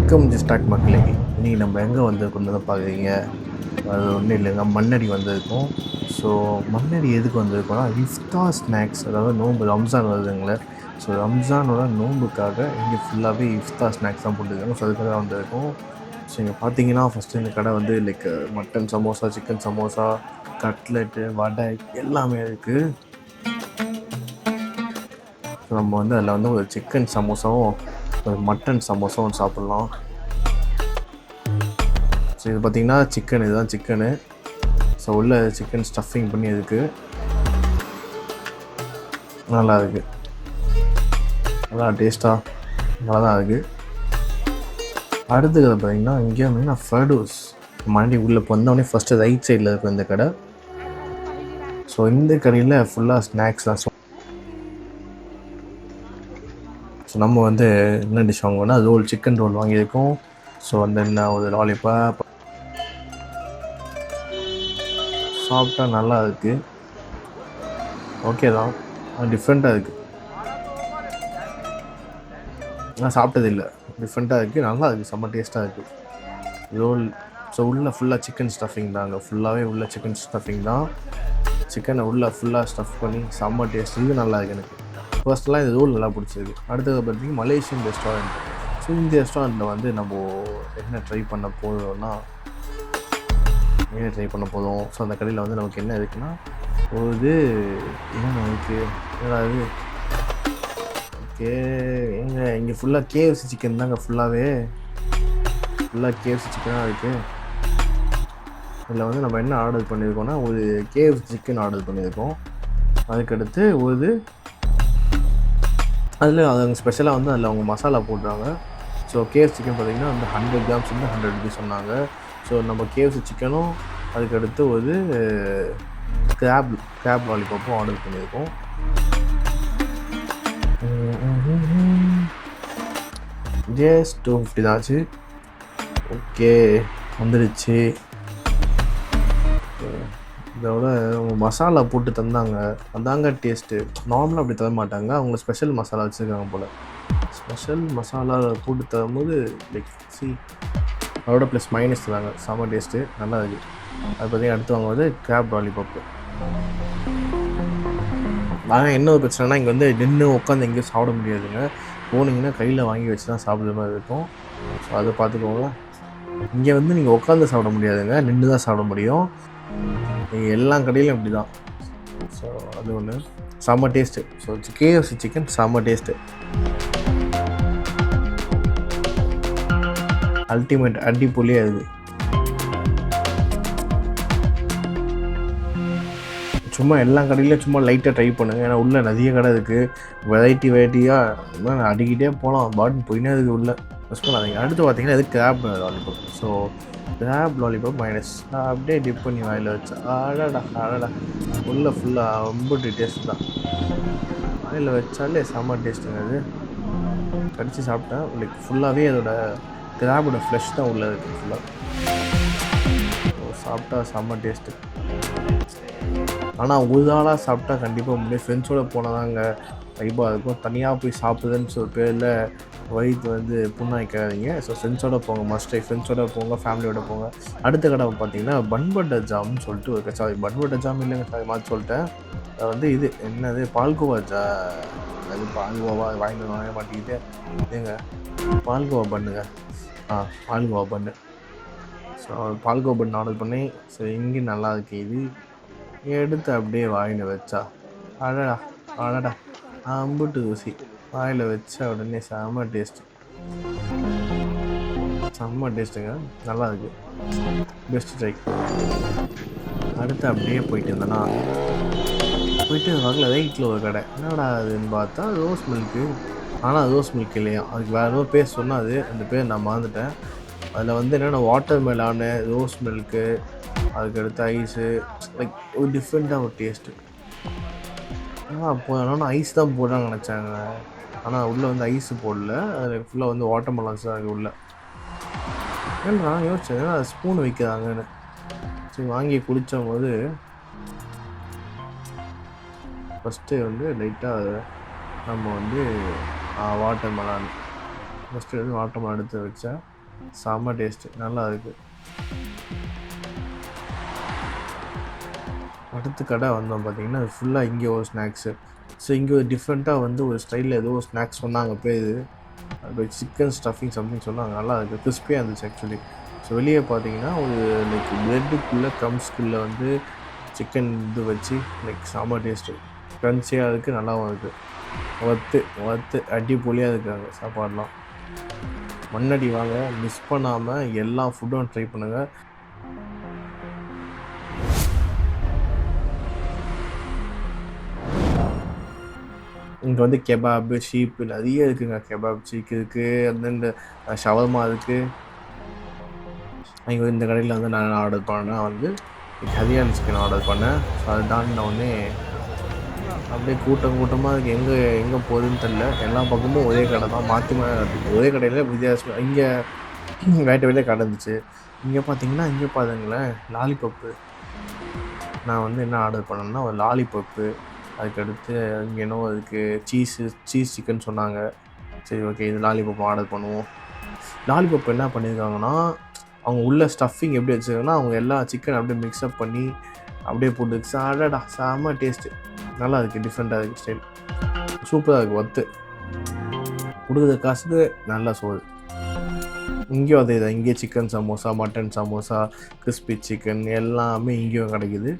வணக்கம் ஸ்டாக் மக்களே. இன்றைக்கி நம்ம எங்கே வந்திருக்கோம்னு பார்க்குறீங்க. அது ஒன்றும் இல்லைங்க, மண்ணடி வந்திருக்கோம். ஸோ மண்ணடி எதுக்கு வந்திருக்கோம்னா, இஃப்தார் ஸ்நாக்ஸ், அதாவது நோன்பு ரம்ஜான் வருதுங்களே. ஸோ ரம்ஜானோட நோன்புக்காக இங்கே ஃபுல்லாகவே இஃப்தார் ஸ்நாக்ஸ் தான் போட்டுருக்காங்க. ஸோ அதுக்காக தான் வந்திருக்கோம். ஸோ இங்கே பார்த்தீங்கன்னா ஃபஸ்ட்டு இந்த கடை வந்து like mutton samosa, chicken samosa, cutlet, வடை எல்லாமே இருக்குது. ஸோ நம்ம வந்து அதில் வந்து ஒரு சிக்கன் சமோசாவும் ஒரு மட்டன் சமோசாவும் சாப்பிட்லாம். ஸோ இது பார்த்திங்கன்னா சிக்கன், இதுதான் சிக்கனு. ஸோ உள்ள சிக்கன் ஸ்டஃபிங் பண்ணி இருக்குது, நல்லா இருக்குது, நல்லா டேஸ்ட்டாக நல்லா தான் இருக்குது. அடுத்தது பார்த்திங்கன்னா இங்கே பார்த்தீங்கன்னா ஃபர்டூஸ் மண்டி உள்ளே வந்தோடனே ஃபஸ்ட்டு ரைட் சைடில் இருக்கும் இந்த கடை. ஸோ இந்த கடையில் ஃபுல்லாக ஸ்நாக்ஸ் தான். ஸோ நம்ம வந்து என்ன டிஷ் வாங்குவோம்னா ரோல், சிக்கன் ரோல் வாங்கியிருக்கோம். ஸோ வந்து என்ன ஒரு லாலிபாப் சாப்பிட்டா நல்லா இருக்குது, ஓகே தான், டிஃப்ரெண்ட்டாக இருக்குது. நான் சாப்பிட்டதில்லை, டிஃப்ரெண்ட்டாக இருக்குது, நல்லா இருக்குது, செம்ம டேஸ்ட்டாக இருக்குது ரோல். ஸோ உள்ளே ஃபுல்லாக சிக்கன் ஸ்டஃபிங் தாங்க, ஃபுல்லாகவே உள்ள சிக்கன் ஸ்டஃபிங் தான். சிக்கனை உள்ளே ஃபுல்லாக ஸ்டஃப் பண்ணி செம்ம டேஸ்ட், இது நல்லா இருக்குது. எனக்கு ஃபர்ஸ்ட்லாம் இது ரோல் நல்லா பிடிச்சிருக்கு. அடுத்தது பார்த்திங்கன்னா மலேசியன் ரெஸ்டாரண்ட். ஸோ இந்த ரெஸ்டாரண்ட்டில் வந்து நம்ம என்ன ட்ரை பண்ண போதும்னா ஸோ அந்த கடையில் வந்து நமக்கு என்ன இருக்குன்னா ஒரு என்ன இருக்குது, ஏதாவது ஓகே இங்கே ஃபுல்லாக கேஎஃப்சி சிக்கன் தாங்க, ஃபுல்லாக கேஎஃப்சி சிக்கனாக இருக்குது. இதில் வந்து நம்ம என்ன ஆர்டர் பண்ணியிருக்கோம்னா ஒரு கேஎஃப்சி சிக்கன் ஆர்டர் பண்ணியிருக்கோம். அதுக்கடுத்து ஒரு அதில் அவங்க ஸ்பெஷலாக வந்து அதில் அவங்க மசாலா போடுறாங்க. ஸோ கேஎஃப்சி சிக்கன் பார்த்திங்கன்னா வந்து 100 கிராம்ஸ் வந்து 100 rupees சொன்னாங்க. ஸோ நம்ம கேஎஃப்சி சிக்கனும் அதுக்கடுத்து ஒரு கிராப் லாலிபாப்பும் ஆர்டர் பண்ணியிருக்கோம். ஜஸ்ட் 250 தான் ஆச்சு. ஓகே வந்துடுச்சு. இதோட மசாலா போட்டு தந்தாங்க, அதாங்க டேஸ்ட்டு. நார்மலாக அப்படி தர மாட்டாங்க, அவங்க ஸ்பெஷல் மசாலா வச்சுருக்காங்க போல். ஸ்பெஷல் மசாலா போட்டு தரும்போது லைக் அதோட ப்ளஸ் மைனஸ் தராங்க, செம்ம டேஸ்ட்டு, நல்லா இருக்குது. அது பார்த்திங்கன்னா அடுத்து வாங்குவது கிராப் லாலிபாப்பு. ஆனால் என்ன ஒரு பிரச்சனைனா இங்கே வந்து நின்று உட்காந்து எங்கேயும் சாப்பிட முடியாதுங்க. போனீங்கன்னா கையில் வாங்கி வச்சு தான் சாப்பிட்ற மாதிரி இருக்கும். ஸோ அதை பார்த்துக்கோங்க. இங்கே வந்து நீங்கள் உட்காந்து சாப்பிட முடியாதுங்க, நின்று தான் சாப்பிட முடியும். எல்லா கடையிலும் இப்படி தான். ஸோ அது ஒன்று செம்ம டேஸ்ட்டு. ஸோ கேஎஃப்சி சிக்கன் செம்ம டேஸ்ட்டு, அல்டிமேட், அடிப்பொலியாக இருக்குது. சும்மா எல்லா கடையிலையும் சும்மா லைட்டாக ட்ரை பண்ணுங்கள், ஏன்னா உள்ளே நிறைய கடை இருக்குது, வெரைட்டியாக அடிக்கிட்டே போகலாம், பாட்டில் போயினே இருக்குது உள்ளே. மிஸ் பண்ணாதீங்க. அடுத்து பார்த்தீங்கன்னா இது grape lollipop. So grape lollipop minus அப்படியே டிப் பண்ணி வாயில் வச்சா அடடா உள்ளே ஃபுல்லாக ரொம்ப டேஸ்ட் தான். வாயில் வச்சாலே செம்ம டேஸ்ட்டுங்க. அது கடிச்சு சாப்பிட்டேன், லைக் ஃபுல்லாகவே அதோட கிராபோட ஃப்ளஷ் தான் உள்ளே இருக்குது ஃபுல்லாக. சாப்பிட்டா செம்ம டேஸ்ட்டு. ஆனால் ஒரு ஆளாக சாப்பிட்டா கண்டிப்பாக முடியும், ஃப்ரெண்ட்ஸோடு போனால் தாங்க வைப்பாக இருக்கும். தனியாக போய் சாப்பிடுதுன்னு சொல்ல பேரில் வயிற்று வந்து புண்ணாய்க்காதீங்க. ஸோ ஃப்ரெண்ட்ஸோடு போங்க, மஸ்ட் ஃப்ரெண்ட்ஸோடு போங்க, ஃபேமிலியோடு போங்க. அடுத்த கடை பார்த்தீங்கன்னா பன் பட்டர் ஜாம்னு சொல்லிட்டு ஒரு சாரி பன் பட்டர் ஜாம் இல்லைங்க, சாரி மாற்றி சொல்லிட்டேன். அது வந்து இது என்னது பால்கோவா அது பால்கோவா வாங்க மாட்டிக்கிட்டு ஏங்க பால்கோவா பண்ணுங்க, பால்கோவா பண்ணு. ஸோ பால்கோவா பண்ணு ஆர்டர் பண்ணி, ஸோ இங்கேயும் நல்லா இருக்குது. இது எடுத்து அப்படியே வாயில் வச்சா அடடா அம்புட்டு ருசி. வாயில் வச்சா உடனே செம்ம டேஸ்ட்டுங்க, நல்லா இருக்குது, பெஸ்ட் ட்ரை. அடுத்து அப்படியே போயிட்டு இருந்தேன்னா வரல ரைட்டில் ஒரு கடை, என்னடா அதுன்னு பார்த்தா ரோஸ் மில்க்கு. ஆனால் ரோஸ் மில்க் இல்லையா, அதுக்கு வேறு ஒரு பேர் சொன்னால் அது அந்த பேர் நான் மறந்துட்டேன். அதில் வந்து என்னென்னா வாட்டர் மெலானு, ரோஸ் மில்க்கு, அதுக்கடுத்து ஐஸு, லைக் ஒரு டிஃப்ரெண்ட்டாக ஒரு டேஸ்ட்டு. ஆனால் ஐஸ் தான் போடுறாங்கன்னு நினச்சாங்க, ஆனால் உள்ளே வந்து ஐஸு போடல, அதில் ஃபுல்லாக வந்து வாட்டர் மெலான்ஸ் தான் உள்ளே. ஏன்னா நான் யோசிச்சேன் அது ஸ்பூன் வைக்கிறாங்கன்னு. சரி வாங்கி குடித்தபோது ஃபஸ்ட்டு வந்து லைட்டாக நம்ம வந்து water melon first water melon எடுத்து வச்சேன். செம்ம டேஸ்ட்டு, நல்லா இருக்குது. அடுத்த கடை வந்தோம் பார்த்தீங்கன்னா, அது ஃபுல்லாக இங்கே ஒரு ஸ்நாக்ஸு. ஸோ இங்கே ஒரு டிஃப்ரெண்ட்டாக வந்து ஒரு ஸ்டைலில் ஏதோ ஒரு ஸ்நாக்ஸ் சொன்னாங்க பேர். அது சிக்கன் ஸ்டஃபிங் சம்திங் சொன்னாங்க, நல்லா இருக்குது, கிறிஸ்பியாக இருந்துச்சு ஆக்சுவலி. ஸோ வெளியே பார்த்தீங்கன்னா ஒரு லைக் ப்ரெட்டுக்குள்ளே க்ரம்ஸ்குள்ளே வந்து சிக்கன் இது வச்சு லைக் செம்ம டேஸ்ட்டு, க்ரன்ச்சியாக இருக்குது, நல்லாவும் இருக்குது. ஒர்த்து அடிப்பொலியாக இருக்காங்க சாப்பாடெலாம். முன்னாடி வாங்க, மிஸ் பண்ணாமல் எல்லா ஃபுட்டும் ட்ரை பண்ணுங்கள். இங்கே வந்து கெபாபு, ஷீப்பு நிறைய இருக்குங்க. கெபாப் சீக் இருக்குது, அந்த இந்த ஷவர்மா இருக்குது. இங்கே இந்த கடையில் வந்து நான் ஆர்டர் பண்ணேன் வந்து ஹரியானா சிக்கன் ஆர்டர் பண்ணேன். ஸோ அது தாண்டின உடனே அப்படியே கூட்டமாக இருக்குது. எங்கே போகுதுன்னு தெரில. எல்லா பக்கமும் ஒரே கடை தான், மாற்றி ஒரே கடையில் வித்தியாசம். இங்கே வேட்டை கடை இருந்துச்சு. இங்கே பாருங்களேன், லாலிபப்பு. நான் வந்து என்ன ஆர்டர் பண்ணேன்னா ஒரு லாலிபப்பு, அதுக்கடுத்து இங்கே என்னவோ அதுக்கு சீஸ் சிக்கன் சொன்னாங்க. சரி ஓகே, இது லாலிபப் ஆர்டர் பண்ணுவோம். லாலிபப் என்ன பண்ணியிருக்காங்கன்னா, அவங்க உள்ள ஸ்டஃபிங் எப்படி வச்சுருக்காங்கன்னா, அவங்க எல்லா சிக்கன் அப்படியே மிக்ஸ்அப் பண்ணி அப்படியே போட்டு சாடடா செம்ம டேஸ்ட்டு, நல்லா இருக்குது, டிஃப்ரெண்ட்டாக இருக்குது ஸ்டைல், சூப்பராக இருக்குது, ஒர்த்து. கொடுக்குற காசுக்கு நல்லா சோறு. இங்கேயும் அதே தான், இங்கே chicken samosa, mutton samosa, crispy chicken எல்லாமே இங்கேயும் கிடைக்குது.